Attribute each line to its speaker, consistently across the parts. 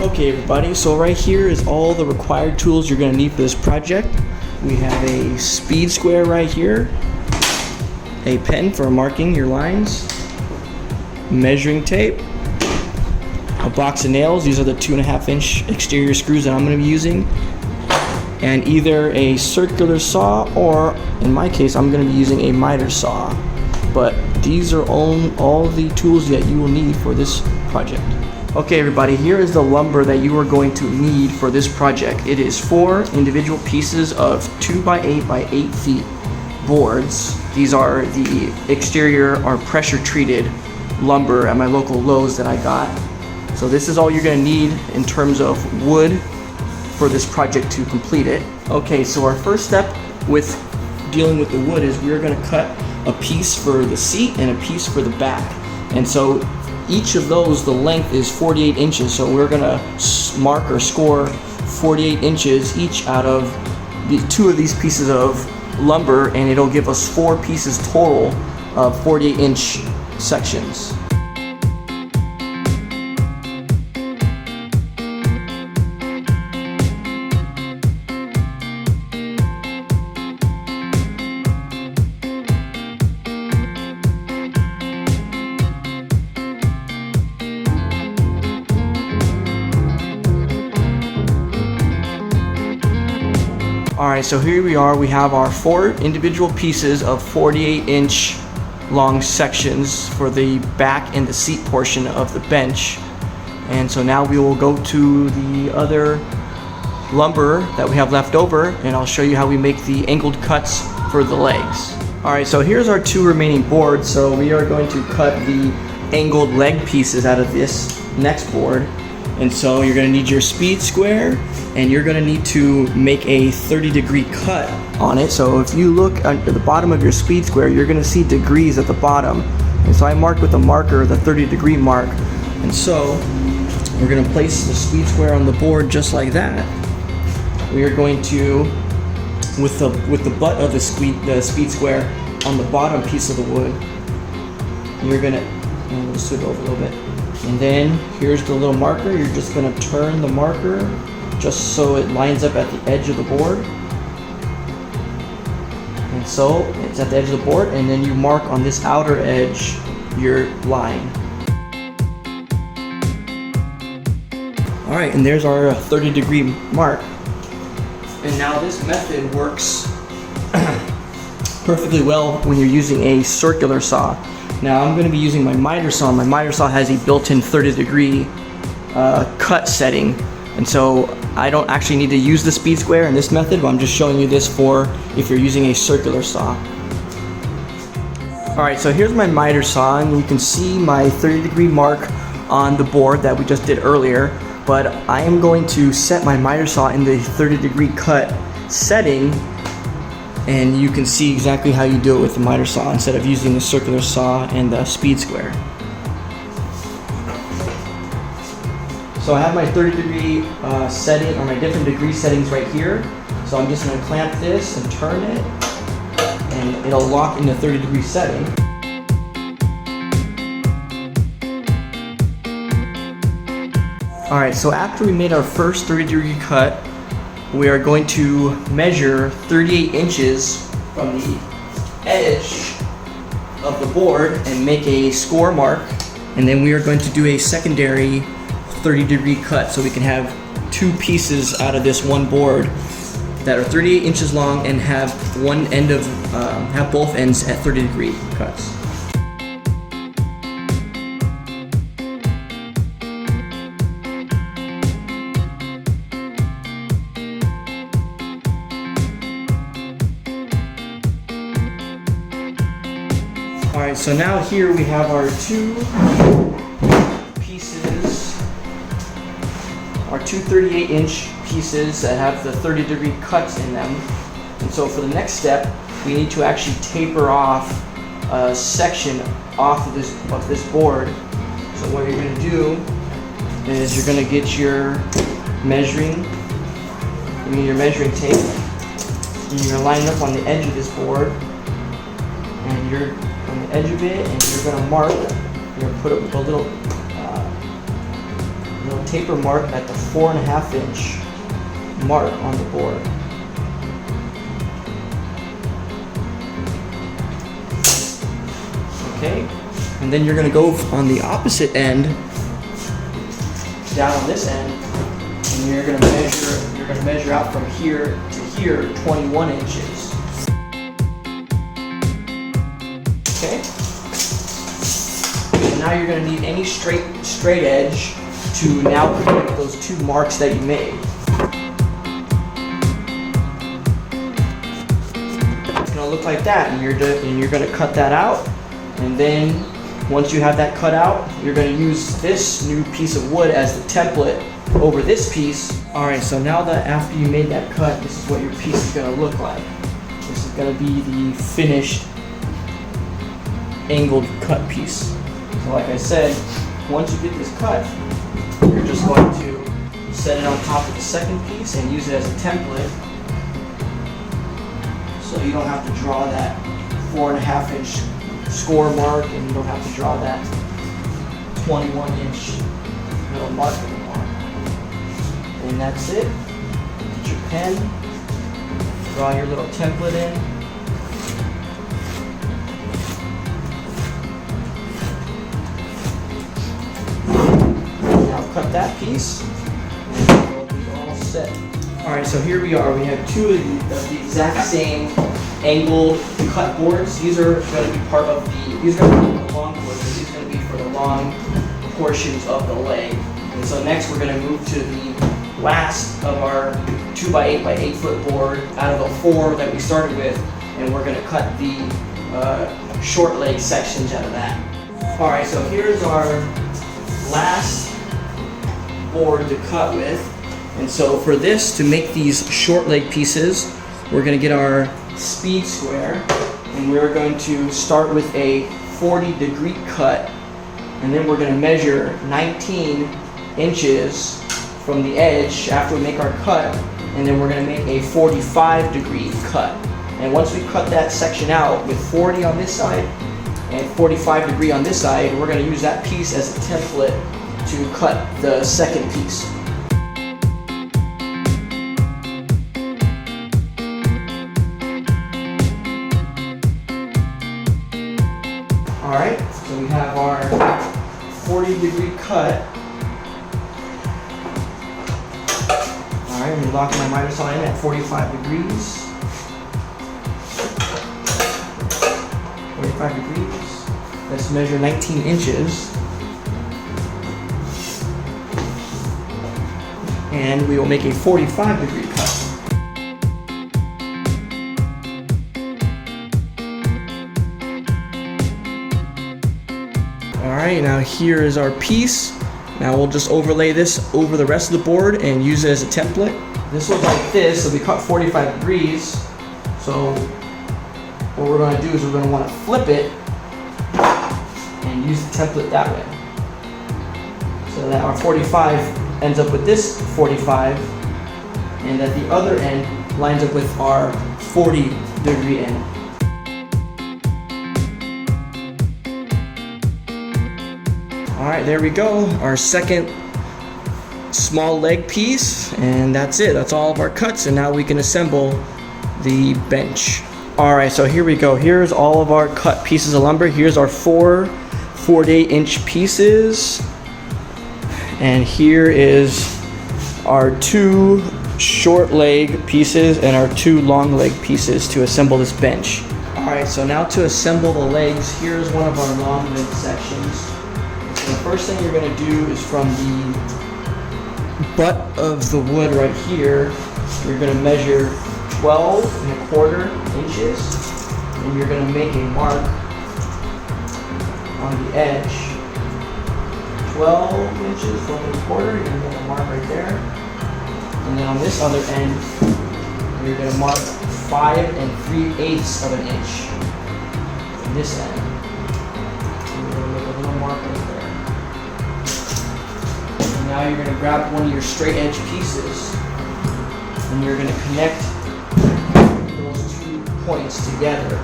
Speaker 1: Okay everybody, so right here is all the required tools you're going to need for this project. We have a speed square right here, a pen for marking your lines, measuring tape, a box of nails, these are the 2.5-inch exterior screws that I'm going to be using, and either a circular saw or, in my case, I'm going to be using a miter saw. But these are all the tools that you will need for this project. Okay everybody, here is the lumber that you are going to need for this project. It is 4 individual pieces of 2x8 by 8 feet boards. These are the exterior or pressure treated lumber at my local Lowe's that I got. So this is all you're going to need in terms of wood for this project to complete it. Okay, so our first step with dealing with the wood is we're going to cut a piece for the seat and a piece for the back. And so each of those, the length is 48 inches. So we're going to mark or score 48 inches each out of the 2 of these pieces of lumber, and it'll give us 4 pieces total of 48-inch sections. Alright, so here we are. We have our 4 individual pieces of 48-inch long sections for the back and the seat portion of the bench. And so now we will go to the other lumber that we have left over, and I'll show you how we make the angled cuts for the legs. Alright, so here's our 2 remaining boards. So we are going to cut the angled leg pieces out of this next board. And so you're going to need your speed square, and you're going to need to make a 30-degree cut on it. So if you look at the bottom of your speed square, you're going to see degrees at the bottom. And so I marked with a marker the 30-degree mark. And so we're going to place the speed square on the board just like that. We are going to, with the butt of the speed square on the bottom piece of the wood, you're going to, and we'll scoot over a little bit. And then here's the little marker. You're just going to turn the marker just so it lines up at the edge of the board. And so it's at the edge of the board, and then you mark on this outer edge your line. Alright, and there's our 30-degree mark. And now this method works perfectly well when you're using a circular saw. Now I'm going to be using my miter saw. My miter saw has a built-in 30-degree cut setting, and so I don't actually need to use the speed square in this method, but I'm just showing you this for if you're using a circular saw. Alright, so here's my miter saw, and you can see my 30-degree mark on the board that we just did earlier, but I am going to set my miter saw in the 30-degree cut setting, and you can see exactly how you do it with the miter saw instead of using the circular saw and the speed square. So I have my 30-degree setting, or my different degree settings right here. So I'm just going to clamp this and turn it, and it'll lock in the 30-degree setting. Alright, so after we made our first 30-degree cut, we are going to measure 38 inches from the edge of the board and make a score mark, and then we are going to do a secondary 30-degree cut so we can have 2 pieces out of this one board that are 38 inches long and have have both ends at 30-degree cuts. Alright, so now here we have our 2 pieces, our 2 38-inch pieces that have the 30-degree cuts in them. And so for the next step, we need to actually taper off a section off of this board. So what you're going to do is you're going to get your measuring tape, and you're going to line it up on the edge of this board, and you're on the edge of it, and you're going to mark. You're going to put a little a little taper mark at the 4.5 inch mark on the board. Okay, and then you're going to go on the opposite end, down on this end, and you're going to measure out from here to here 21 inches. Okay. So now you're going to need any straight edge to now connect those two marks that you made. It's going to look like that, and you're going to cut that out. And then once you have that cut out, you're going to use this new piece of wood as the template over this piece. All right, so now that after you made that cut, this is what your piece is going to look like. This is going to be the finished angled cut piece. So like I said, once you get this cut, you're just going to set it on top of the second piece and use it as a template. So you don't have to draw that 4.5 inch score mark, and you don't have to draw that 21 inch little mark anymore. And that's it. Get your pen, draw your little template in. Now cut that piece, and we'll be all set. Alright, so here we are. We have two of the exact same angled cut boards. These are going to be part of these are going to be the long boards, these are going to be for the long portions of the leg. And so next we're going to move to the last of our 2x8 by 8 foot board out of the 4 that we started with, and we're going to cut the short leg sections out of that. Alright, so here's our last board to cut with. And so for this, to make these short leg pieces, we're going to get our speed square, and we're going to start with a 40-degree cut, and then we're going to measure 19 inches from the edge after we make our cut, and then we're going to make a 45-degree cut. And once we cut that section out with 40 on this side and 45-degree on this side, we're going to use that piece as a template to cut the second piece. Alright, so we have our 40-degree cut. Alright, I'm going to lock my miter saw in at 45 degrees. 45 degrees. Let's measure 19 inches. And we will make a 45-degree cut. Alright, now here is our piece. Now we'll just overlay this over the rest of the board and use it as a template. This looks like this, so we cut 45 degrees. So what we're going to do is we're going to want to flip it and use the template that way. So that our 45 ends up with this 45, and that the other end lines up with our 40-degree end. Alright, there we go, our second small leg piece, and that's it. That's all of our cuts, and now we can assemble the bench. Alright, so here we go. Here's all of our cut pieces of lumber. Here's our 4 48-inch pieces, and here is our 2 short leg pieces and our 2 long leg pieces to assemble this bench. Alright, so now to assemble the legs, here's one of our long leg sections. The first thing you're going to do is from the butt of the wood right here, you're going to measure 12.25 inches, and you're going to make a mark on the edge. 12 inches, 12.25, you're going to make a mark right there. And then on this other end, you're going to mark 5 3/8 of an inch on this end. You're going to make a little mark right there. Now you're going to grab one of your straight edge pieces, and you're going to connect those 2 points together.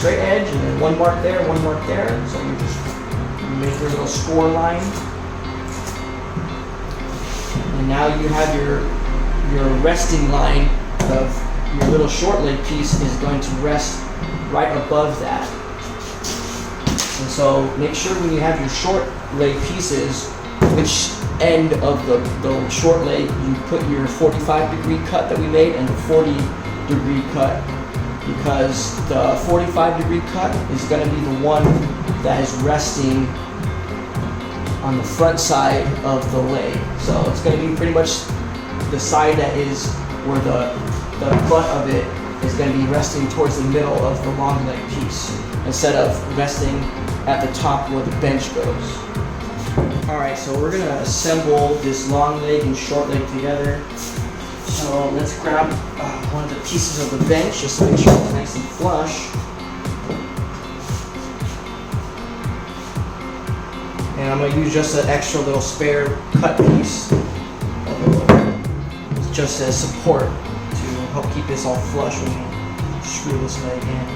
Speaker 1: straight edge, and then one mark there, one mark there. So you just make your little score line. And now you have your resting line of your little short leg piece is going to rest right above that. And so make sure when you have your short leg pieces, which end of the short leg you put your 45-degree cut that we made and the 40-degree cut, because the 45-degree cut is going to be the one that is resting on the front side of the leg. So it's going to be pretty much the side that is where the butt of it is going to be resting towards the middle of the long leg piece instead of resting at the top where the bench goes. Alright, so we're going to assemble this long leg and short leg together. So let's grab one of the pieces of the bench just to make sure it's nice and flush. And I'm going to use just an extra little spare cut piece just as support to help keep this all flush when we screw this leg in.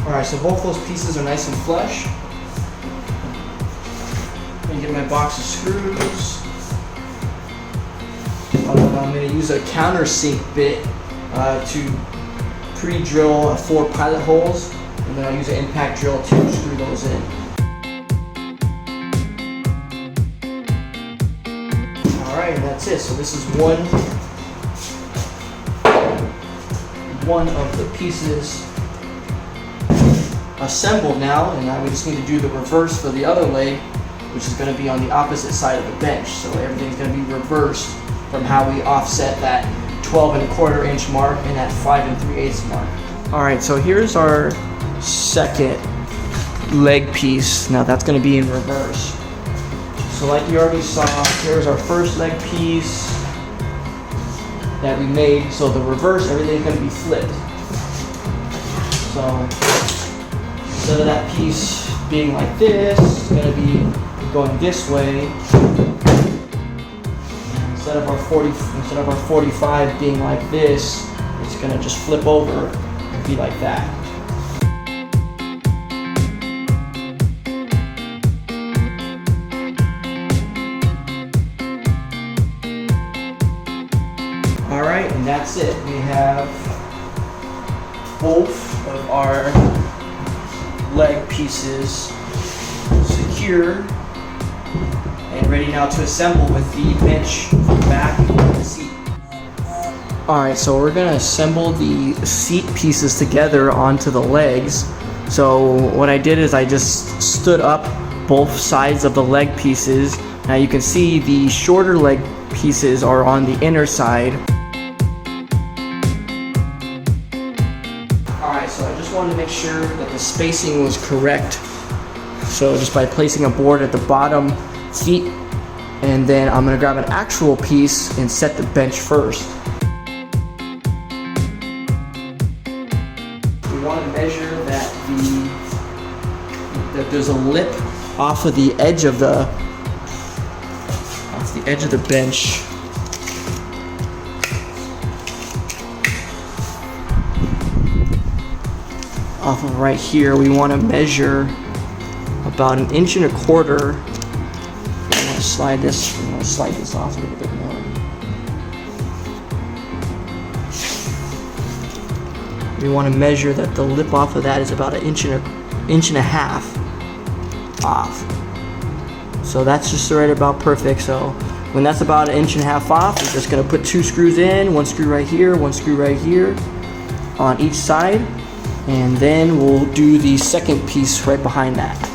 Speaker 1: Alright, so both those pieces are nice and flush. I'm going to get my box of screws. I'm going to use a countersink bit to pre-drill 4 pilot holes, and then I'll use an impact drill to screw those in. Alright, and that's it. So this is one of the pieces assembled now, and now we just need to do the reverse for the other leg, which is going to be on the opposite side of the bench. So everything's going to be reversed from how we offset that 12¼ inch mark and that 5 3/8 mark. Alright, so here's our second leg piece. Now that's going to be in reverse. So like you already saw, here's our first leg piece that we made. So the reverse, everything's going to be flipped. So instead of that piece being like this, it's going to be going this way. Instead of our 45 being like this, it's going to just flip over and be like that. Alright, and that's it. We have both of our leg pieces secure and ready now to assemble with the bench back and the seat. Alright, so we're going to assemble the seat pieces together onto the legs. So what I did is I just stood up both sides of the leg pieces. Now you can see the shorter leg pieces are on the inner side. Alright, so I just wanted to make sure that the spacing was correct. So just by placing a board at the bottom seat, and then I'm going to grab an actual piece and set the bench first. We want to measure that there's a lip off of the edge of the bench. Off of right here, we want to measure about 1¼ inch. I'm going to slide this off a little bit more. We want to measure that the lip off of that is about 1.5 inches off. So that's just right about perfect. So when that's about 1.5 inches off, we're just going to put 2 screws in, 1 screw right here, 1 screw right here on each side, and then we'll do the second piece right behind that.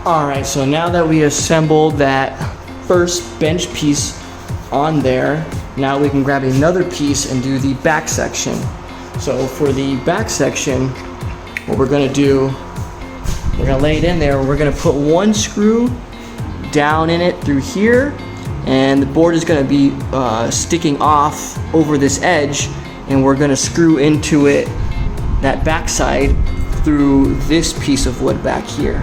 Speaker 1: Alright, so now that we assembled that first bench piece on there, now we can grab another piece and do the back section. So for the back section, what we're going to do, we're going to lay it in there. We're going to put 1 screw down in it through here, and the board is going to be sticking off over this edge, and we're going to screw into it that back side through this piece of wood back here.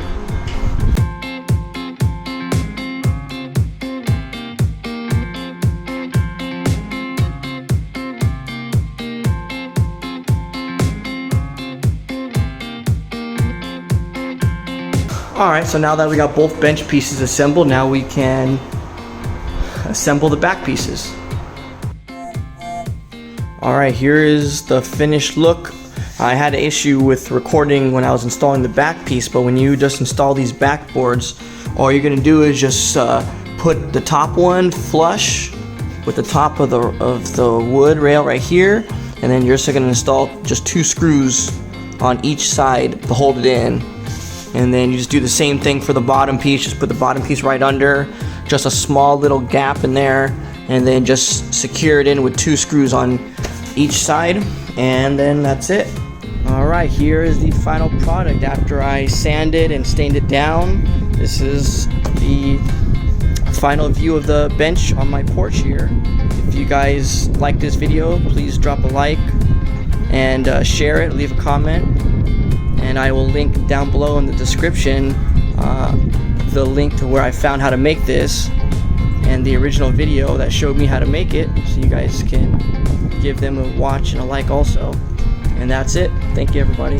Speaker 1: Alright, so now that we got both bench pieces assembled, now we can assemble the back pieces. Alright, here is the finished look. I had an issue with recording when I was installing the back piece, but when you just install these backboards, all you're going to do is just put the top one flush with the top of the wood rail right here, and then you're just going to install just 2 screws on each side to hold it in. And then you just do the same thing for the bottom piece. Just put the bottom piece right under, just a small little gap in there, and then just secure it in with 2 screws on each side, and then that's it. Alright, here is the final product after I sanded and stained it down. This is the final view of the bench on my porch here. If you guys like this video, please drop a like and share it, leave a comment. And I will link down below in the description the link to where I found how to make this and the original video that showed me how to make it, so you guys can give them a watch and a like also. And that's it. Thank you, everybody.